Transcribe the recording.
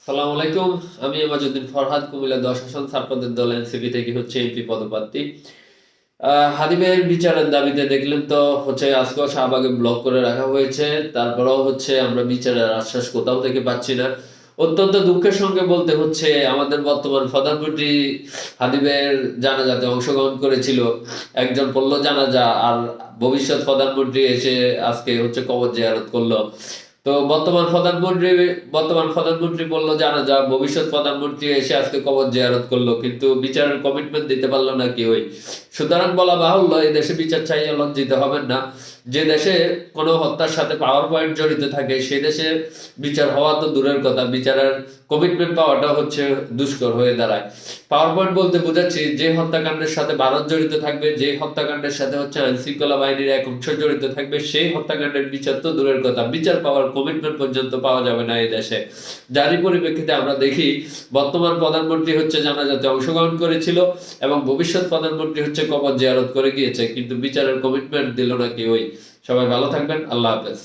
সালাম আলাইকুম। আমি এমাজউদ্দিন ফরহাদ, কুমিল্লা 10 আসন ছাত্রদের দল এনসিপি থেকে এমপি পদপ্রার্থী। হাদিমের বিচারের দাবিতে দেখলেন তো আজকেও শাহবাগে ব্লক করে রাখা হয়েছে। তারপরেও আমরা বিচারের আশ্বাস কোথাও থেকে পাচ্ছি না। অত্যন্ত দুঃখের সঙ্গে বলতে হচ্ছে, আমাদের বর্তমান প্রধানমন্ত্রী হাদিমের জানাজাতে অংশগ্রহণ করেছিল, একজন পড়লো জানাজা, আর ভবিষ্যৎ প্রধানমন্ত্রী এসে আজকে কবর জিয়ারত করলো। তো বর্তমান প্রধানমন্ত্রী বললো জানাজা, ভবিষ্যৎ প্রধানমন্ত্রী এসে আজকে কবর জিয়ারত করলো, কিন্তু বিচারের কমিটমেন্ট দিতে পারলো না কেউই। সুতরাং বলা বাহুল্য, এই দেশে বিচার চাইলে লজ্জিত হবেন না। যে দেশে কোনো হত্যার সাথে পাওয়ার পয়েন্ট জড়িত থাকে, সে দেশে বিচার হওয়া তো দূরের কথা, বিচারের কমিটমেন্ট পাওয়াটা দুষ্কর হয়ে দাঁড়ায়। পাওয়ার পয়েন্ট বলতে বোঝাচ্ছি, যে হত্যাকাণ্ডের সাথে ভারত জড়িত থাকবে, যে হত্যাকাণ্ডের সাথে আইন শৃঙ্খলা বাহিনীর এক অংশ জড়িত থাকবে, সেই হত্যাকাণ্ডের বিচার তো দূরের কথা, বিচার পাওয়ার কমিটমেন্ট পর্যন্ত পাওয়া যাবে না এই দেশে। যারই পরিপ্রেক্ষিতে আমরা দেখি, বর্তমান প্রধানমন্ত্রী জানাজাতে অংশগ্রহণ করেছিল এবং ভবিষ্যৎ প্রধানমন্ত্রী কবর জিয়ারত করে গিয়েছে, কিন্তু বিচারের কমিটমেন্ট দিল না কেউই। সবাই ভালো থাকবেন। আল্লাহ হাফেজ।